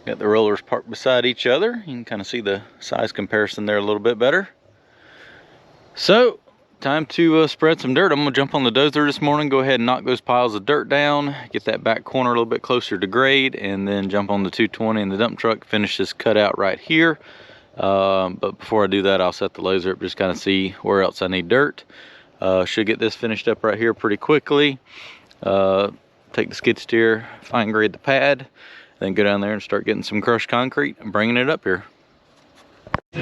Got the rollers parked beside each other. You can kind of see the size comparison there a little bit better. So, time to spread some dirt. I'm gonna jump on the dozer this morning, go ahead and knock those piles of dirt down, get that back corner a little bit closer to grade, and then jump on the 220 in the dump truck, finish this cutout right here. But before I do that, I'll set the laser up, just kind of see where else I need dirt. Should get this finished up right here pretty quickly. Take the skid steer, fine grade the pad, then go down there and start getting some crushed concrete and bringing it up here. So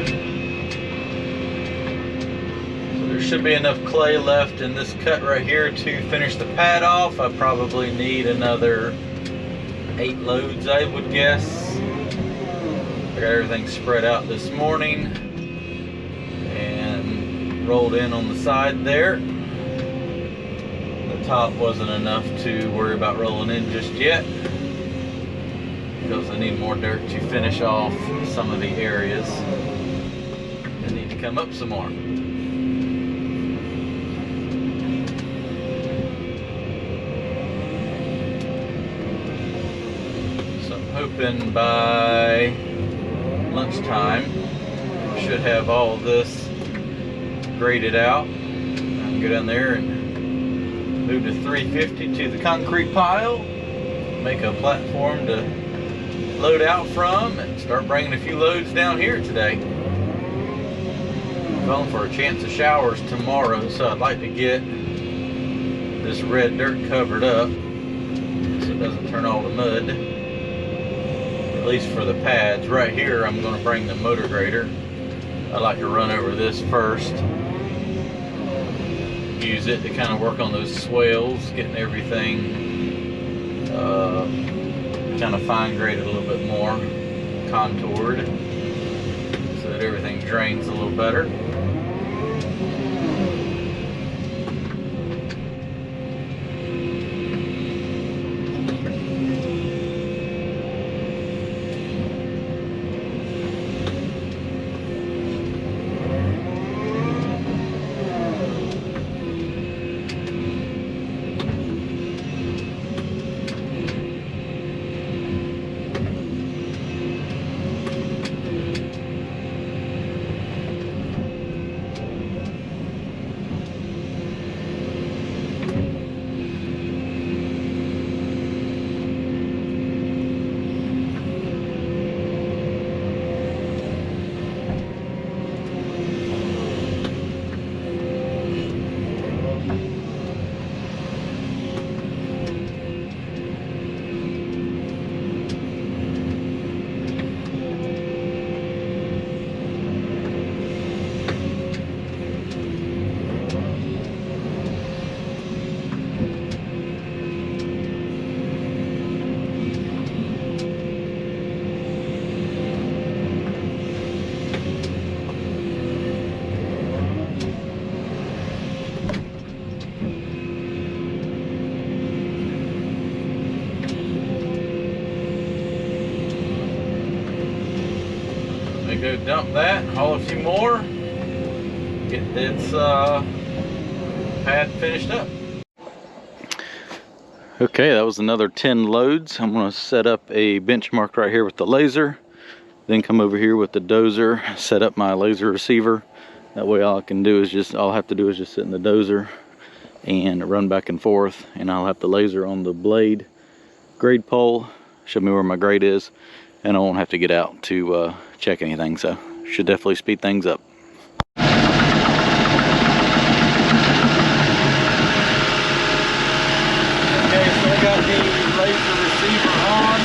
there should be enough clay left in this cut right here to finish the pad off. I probably need another 8 loads, I would guess. I got everything spread out this morning and rolled in on the side there. The top wasn't enough to worry about rolling in just yet, because I need more dirt to finish off some of the areas that need to come up some more. So I'm hoping by lunchtime should have all this graded out. I can go down there and move to 350 to the concrete pile, make a platform to load out from, and start bringing a few loads down here today. I'm calling for a chance of showers tomorrow, so I'd like to get this red dirt covered up so it doesn't turn all to mud, at least for the pads. Right here I'm going to bring the motor grader. I like to run over this first, use it to kind of work on those swales, getting everything kind of fine graded a little bit more, contoured, so that everything drains a little better. Go dump that, haul a few more, get this pad finished up. Okay, that was another 10 loads. I'm going to set up a benchmark right here with the laser, then come over here with the dozer, set up my laser receiver. That way all I can do is just, all I have to do is just sit in the dozer and run back and forth, and I'll have the laser on the blade grade pole, show me where my grade is, and I won't have to get out to check anything, so should definitely speed things up. Okay, so I got the laser receiver on.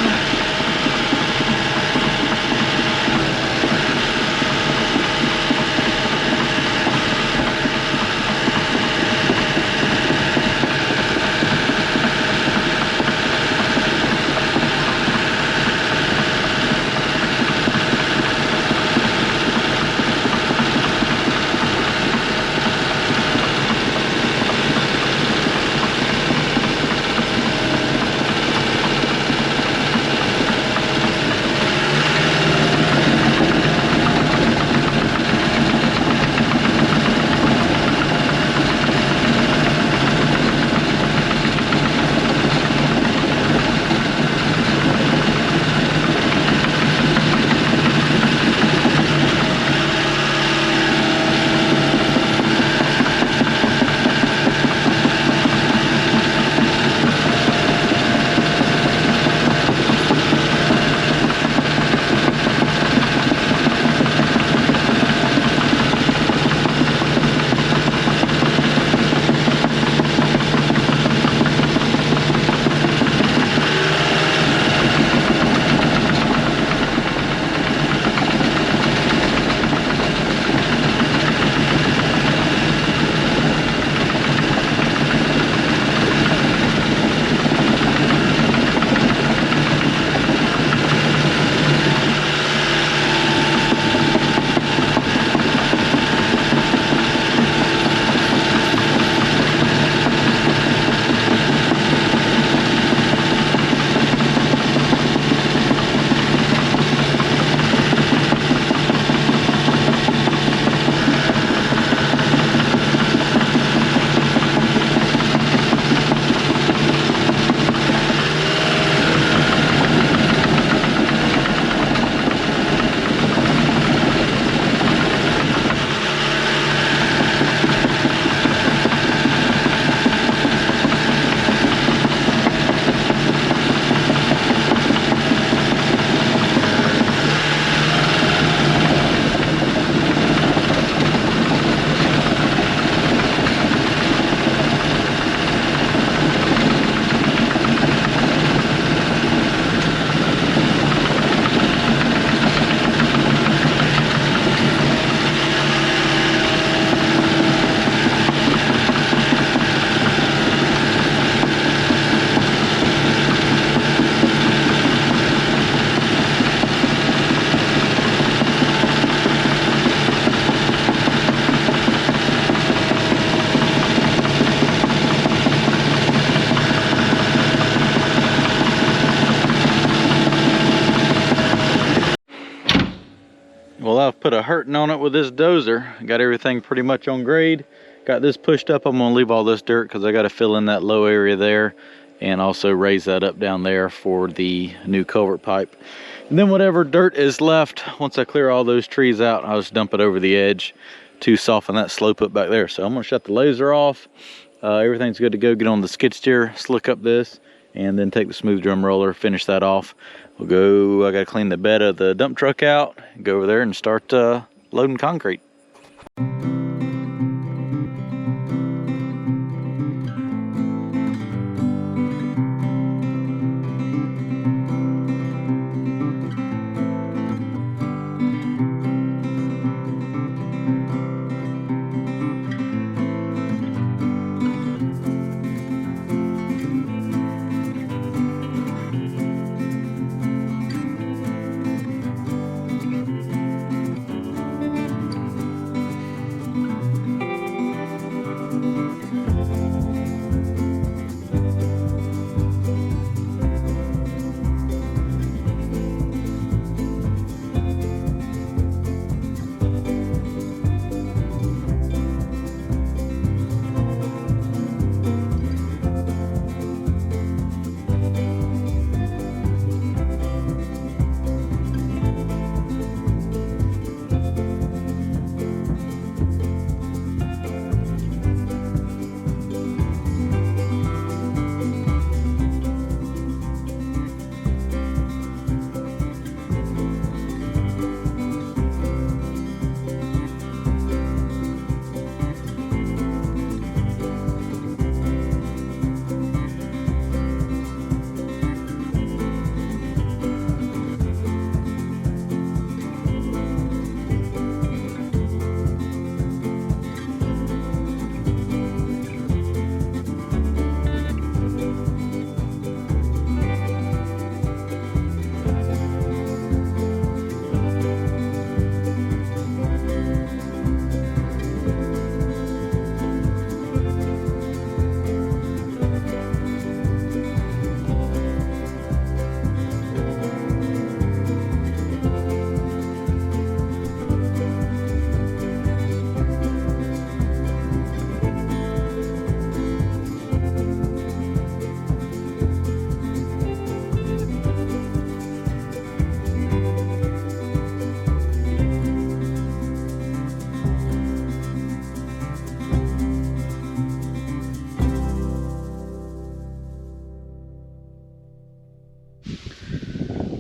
I've put a hurting on it with this dozer. Got everything pretty much on grade. Got this pushed up. I'm gonna leave all this dirt because I got to fill in that low area there and also raise that up down there for the new culvert pipe. And then whatever dirt is left, once I clear all those trees out, I'll just dump it over the edge to soften that slope up back there. So I'm gonna shut the laser off. Everything's good to go. Get on the skid steer, slick up this, and then take the smooth drum roller, finish that off. We'll go, I gotta clean the bed of the dump truck out, go over there and start loading concrete.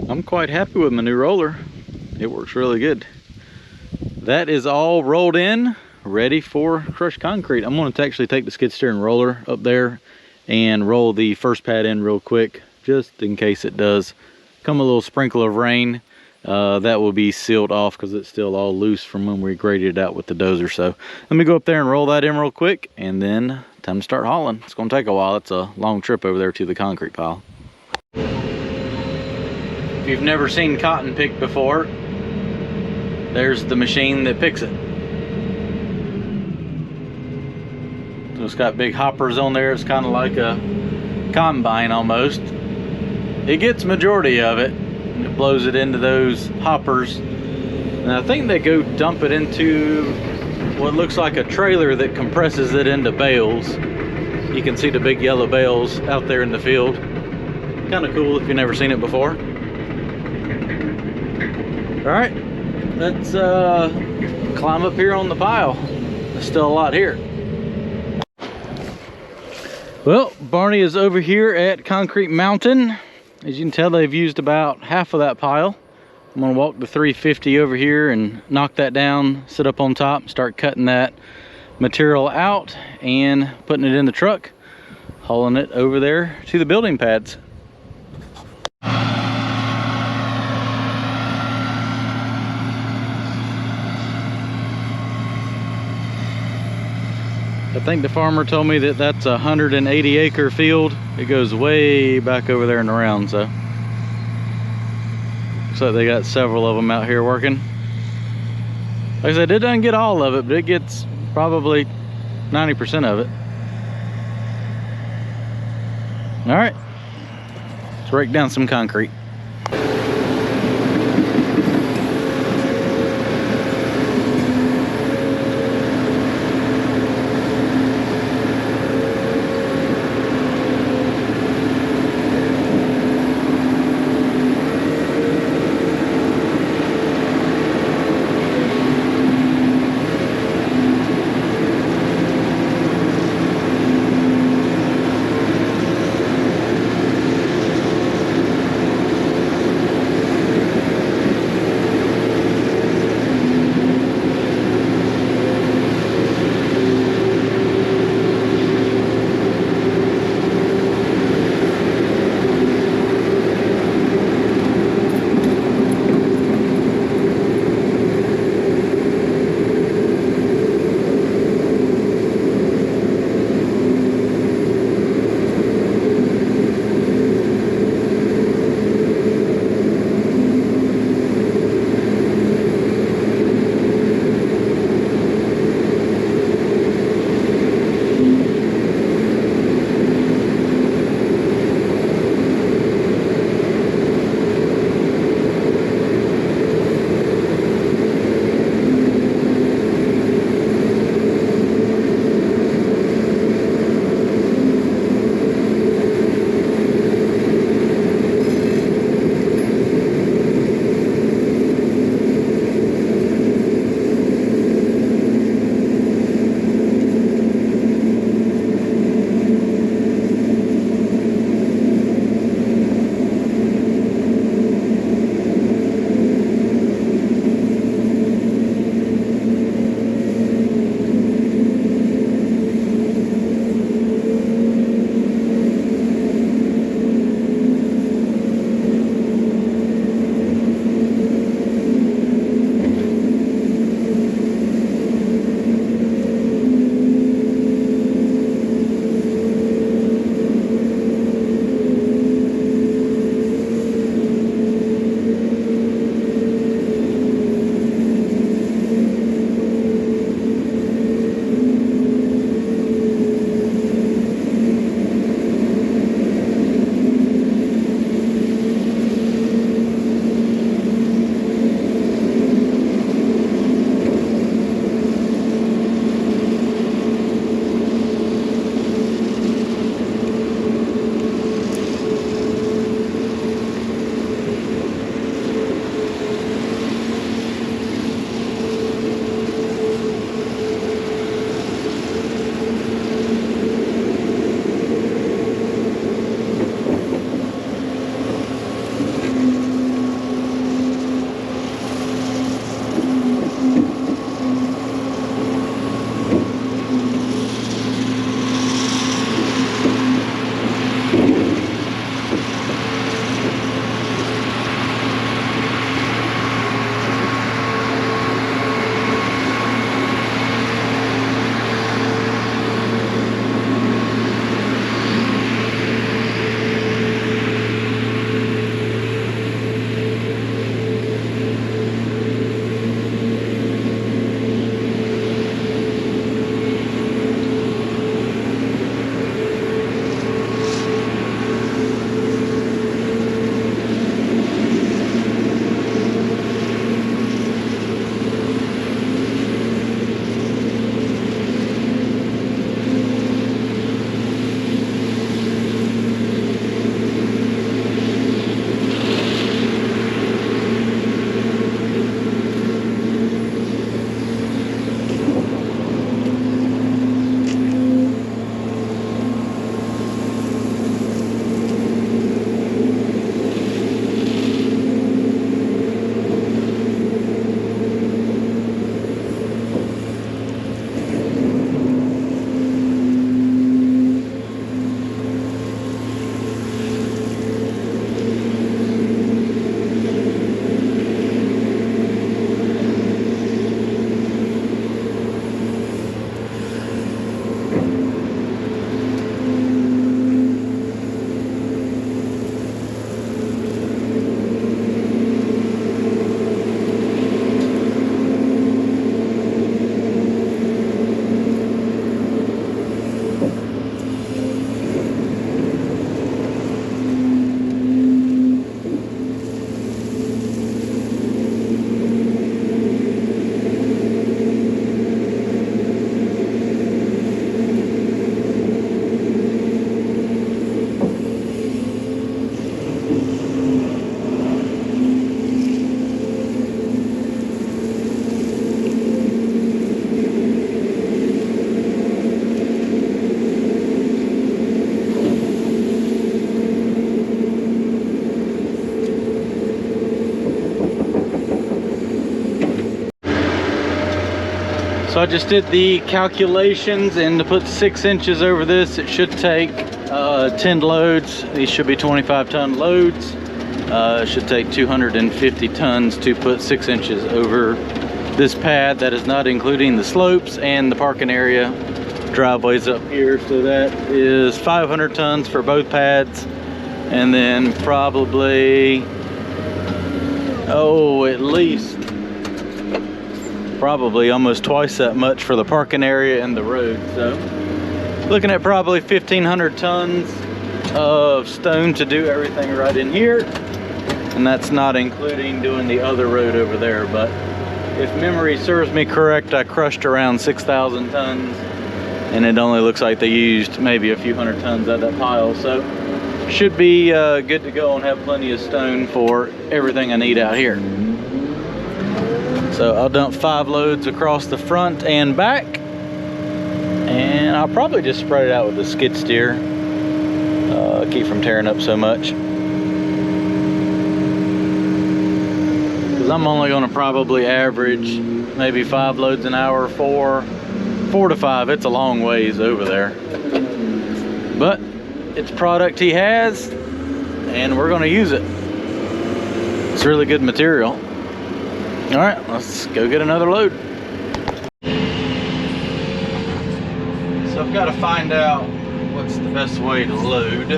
I'm quite happy with my new roller. It works really good. That is all rolled in, ready for crushed concrete. I'm going to actually take the skid steer and roller up there and roll the first pad in real quick, just in case it does come a little sprinkle of rain. That will be sealed off because it's still all loose from when we graded it out with the dozer. So let me go up there and roll that in real quick, and then time to start hauling. It's going to take a while. It's a long trip over there to the concrete pile. If you've never seen cotton picked before, there's the machine that picks it. So it's got big hoppers on there. It's kind of like a combine almost. It gets majority of it, and it blows it into those hoppers. And I think they go dump it into what looks like a trailer that compresses it into bales. You can see the big yellow bales out there in the field. Kind of cool if you've never seen it before. All right, let's climb up here on the pile. There's still a lot here. Well, Barney is over here at Concrete Mountain. As you can tell, they've used about half of that pile. I'm gonna walk the 350 over here and knock that down, sit up on top, start cutting that material out and putting it in the truck, hauling it over there to the building pads. I think the farmer told me that that's a 180-acre field. It goes way back over there and around, so looks like they got several of them out here working. Like I said, it doesn't get all of it, but it gets probably 90% of it. All right, let's break down some concrete. So I just did the calculations, and to put 6 inches over this, it should take 10 loads. These should be 25-ton loads. It should take 250 tons to put 6 inches over this pad. That is not including the slopes and the parking area driveways up here. So that is 500 tons for both pads, and then probably, at least probably almost twice that much for the parking area and the road. So looking at probably 1,500 tons of stone to do everything right in here, and that's not including doing the other road over there. But if memory serves me correct, I crushed around 6,000 tons, and it only looks like they used maybe a few hundred tons out of that pile. So should be good to go and have plenty of stone for everything I need out here. So I'll dump 5 loads across the front and back, and I'll probably just spread it out with a skid steer, keep from tearing up so much. Because I'm only going to probably average maybe 5 loads an hour, 4 to 5. It's a long ways over there, but it's product he has, and we're going to use it. It's really good material. All right, let's go get another load. So I've got to find out what's the best way to load.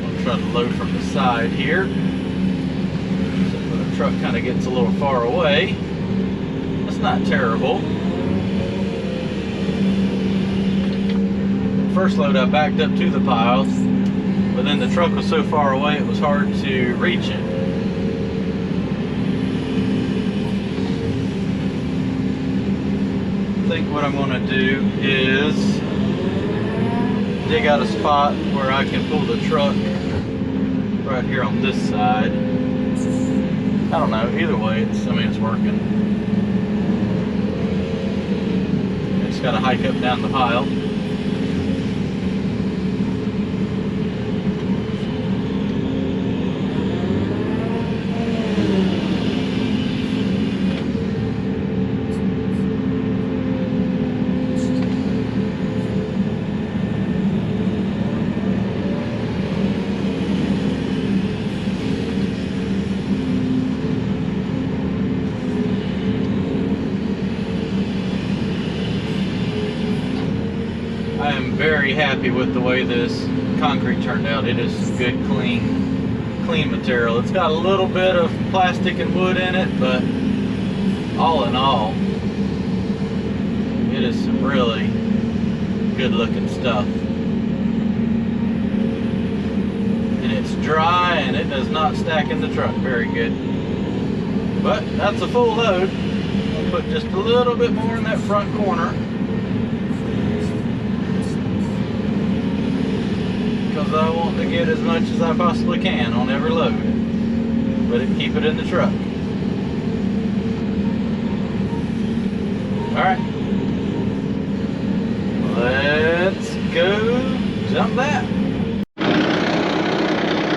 I'll try to load from the side here, so the truck kind of gets a little far away. That's not terrible. First load I backed up to the pile, but then the truck was so far away it was hard to reach it. I think what I'm going to do is dig out a spot where I can pull the truck right here on this side. I don't know, either way, it's working. Just got to hike up down the pile. I am very happy with the way this concrete turned out. It is good, clean material. It's got a little bit of plastic and wood in it, but all in all, it is some really good looking stuff. And it's dry, and it does not stack in the truck. Very good. But that's a full load. I'll put just a little bit more in that front corner, because I want to get as much as I possibly can on every load, but keep it in the truck. Alright, let's go jump that.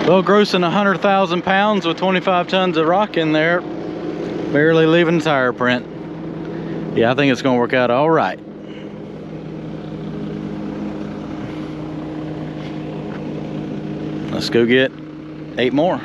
Well, grossing 100,000 pounds with 25 tons of rock in there, barely leaving the tire print. Yeah, I think it's going to work out all right. Let's go get 8 more.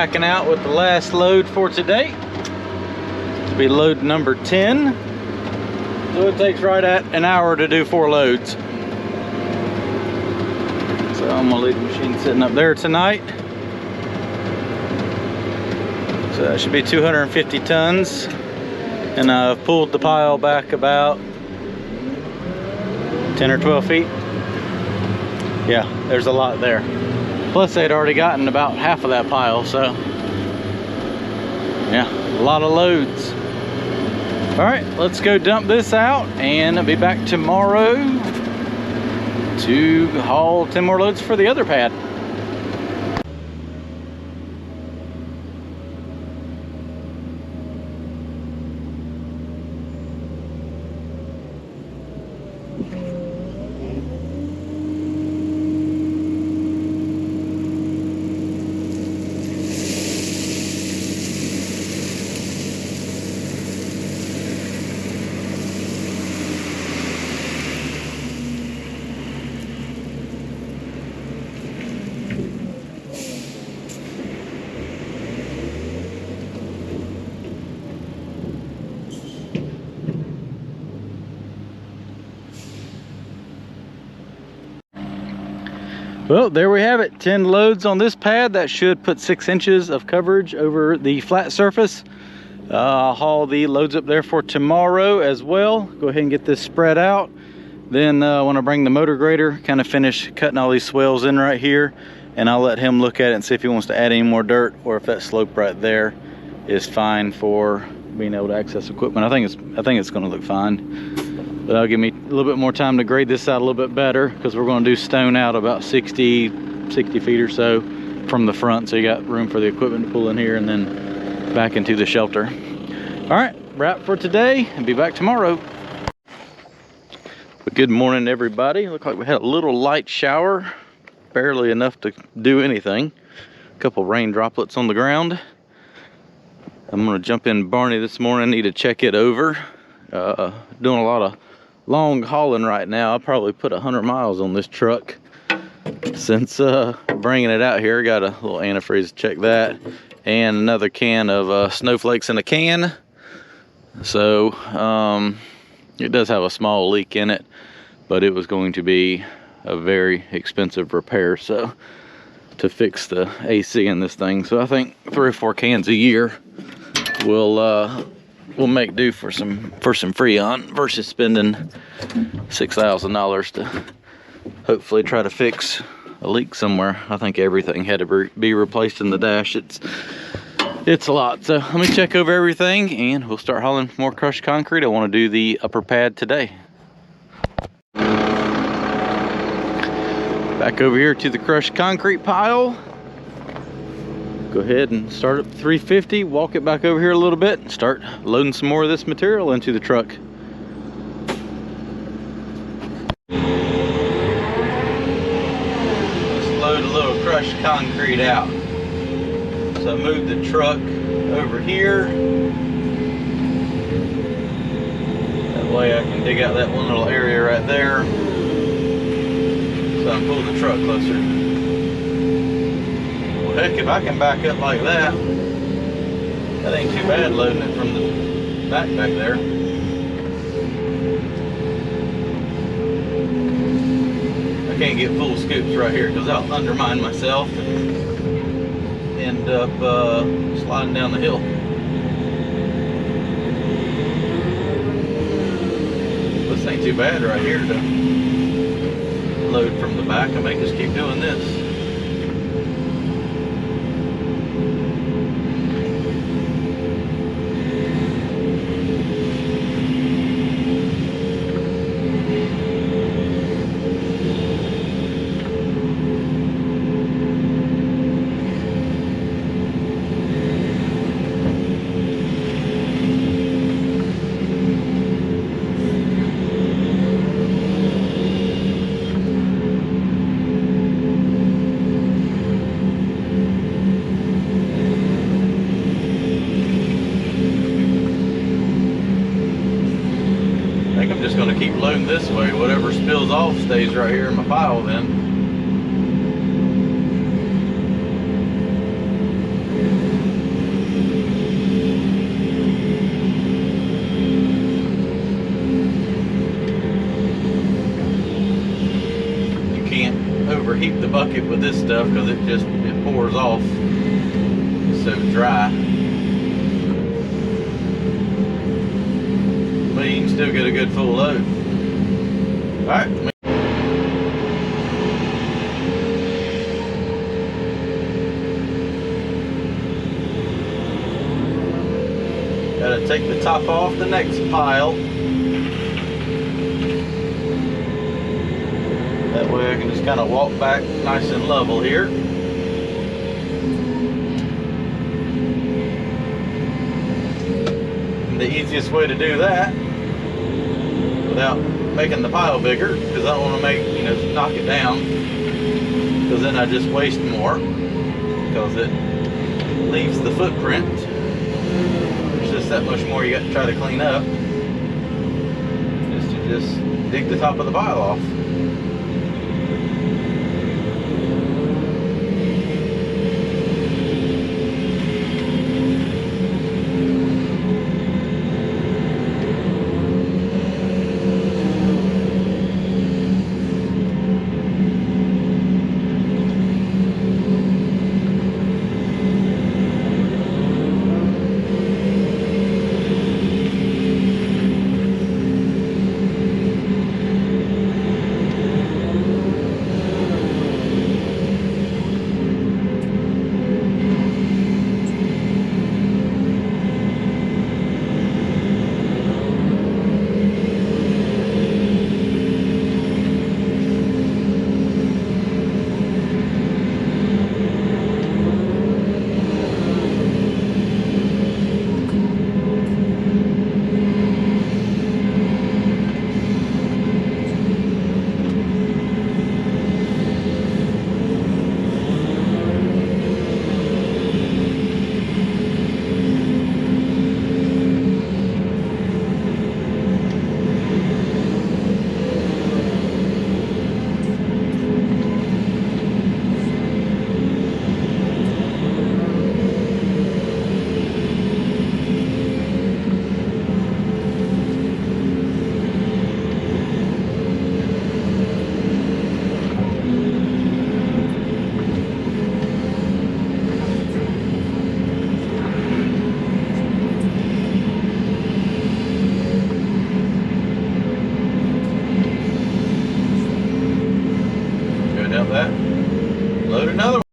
backing out with the last load for today. To be load number 10. So it takes right at an hour to do 4 loads. So I'm gonna leave the machine sitting up there tonight. So that should be 250 tons. And I've pulled the pile back about 10 or 12 feet. Yeah, there's a lot there. Plus they'd already gotten about half of that pile, so yeah, a lot of loads. All right, let's go dump this out and I'll be back tomorrow to haul 10 more loads for the other pad. Well, there we have it. 10 loads on this pad. That should put 6 inches of coverage over the flat surface. I'll haul the loads up there for tomorrow as well. Go ahead and get this spread out. Then when I bring the motor grader, kind of finish cutting all these swells in right here, and I'll let him look at it and see if he wants to add any more dirt or if that slope right there is fine for being able to access equipment. I think it's going to look fine. But that'll give me a little bit more time to grade this out a little bit better, because we're going to do stone out about 60 feet or so from the front, so you got room for the equipment to pull in here and then back into the shelter. All right, wrap for today and be back tomorrow. But good morning, everybody. Looked like we had a little light shower, barely enough to do anything. A couple rain droplets on the ground. I'm going to jump in Barney this morning. Need to check it over. Doing a lot of long hauling right now. I'll probably put 100 miles on this truck since bringing it out here. Got a little antifreeze to check that, and another can of snowflakes in a can. So it does have a small leak in it, but it was going to be a very expensive repair, so to fix the AC in this thing. So I think 3 or 4 cans a year we'll make do for some Freon versus spending $6,000 to hopefully try to fix a leak somewhere. I think everything had to be replaced in the dash. It's a lot. So let me check over everything and we'll start hauling more crushed concrete. I want to do the upper pad today. Back over here to the crushed concrete pile. Go ahead and start up 350, walk it back over here a little bit, and start loading some more of this material into the truck. Let's load a little crushed concrete out. So I moved the truck over here. That way I can dig out that one little area right there. So I'm pulling the truck closer. Heck, if I can back up like that, that ain't too bad loading it from the back there. I can't get full scoops right here because I'll undermine myself and end up sliding down the hill. This ain't too bad right here to load from the back. I may just keep doing this. Keep loading this way. Whatever spills off stays right here in my pile then. heat the bucket with this stuff because it pours off. It's so dry. But you can still get a good full load. Alright. Gotta take the top off the next pile. That way I can just kind of walk back nice and level here. And the easiest way to do that without making the pile bigger, because I don't want to make, knock it down, because then I just waste more, because it leaves the footprint. There's just that much more you got to try to clean up, just dig the top of the pile off. Load another one.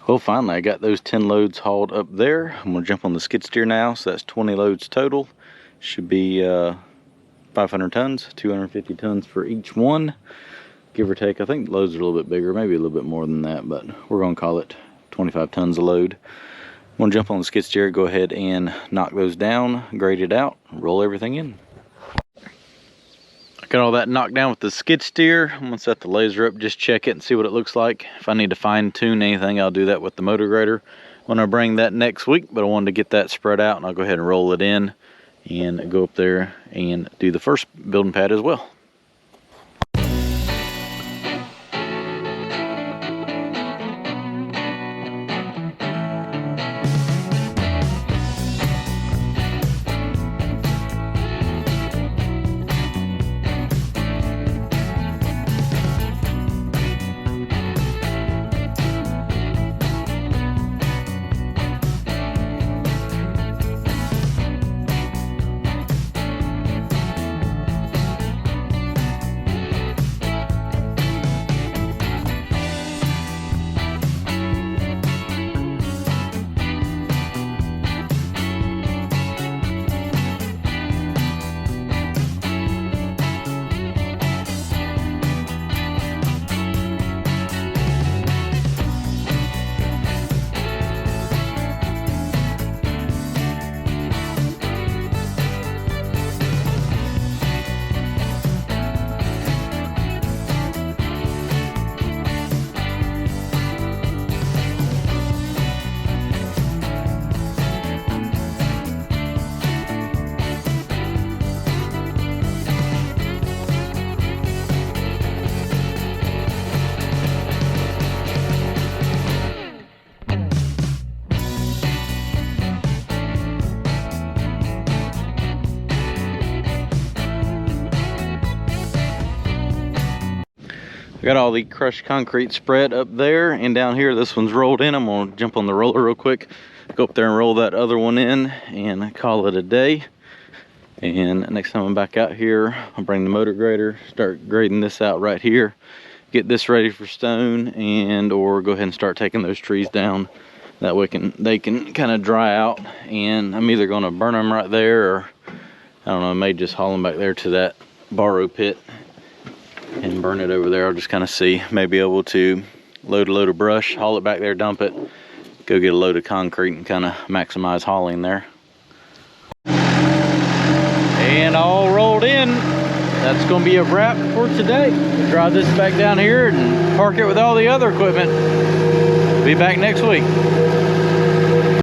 Well, finally I got those 10 loads hauled up there. I'm gonna jump on the skid steer now, so that's 20 loads total. Should be 500 tons, 250 tons for each one, give or take. I think the loads are a little bit bigger, maybe a little bit more than that, but we're gonna call it 25 tons a load. I'm gonna jump on the skid steer, go ahead and knock those down, grade it out, roll everything in. Got all that knocked down with the skid steer. I'm gonna set the laser up, just check it and see what it looks like. If I need to fine tune anything, I'll do that with the motor grader when I bring that next week, but I wanted to get that spread out, and I'll go ahead and roll it in and go up there and do the first building pad as well. I got all the crushed concrete spread up there, and down here this one's rolled in. I'm gonna jump on the roller real quick, go up there and roll that other one in and call it a day. And next time I'm back out here, I'll bring the motor grader, start grading this out right here, get this ready for stone, and or go ahead and start taking those trees down. That way they can kind of dry out, and I'm either going to burn them right there, or I don't know, I may just haul them back there to that borrow pit and burn it over there. I'll just kind of see, may be able to load a load of brush, haul it back there, dump it, go get a load of concrete, and kind of maximize hauling there. And all rolled in. That's going to be a wrap for today. We'll drive this back down here and park it with all the other equipment. Be back next week.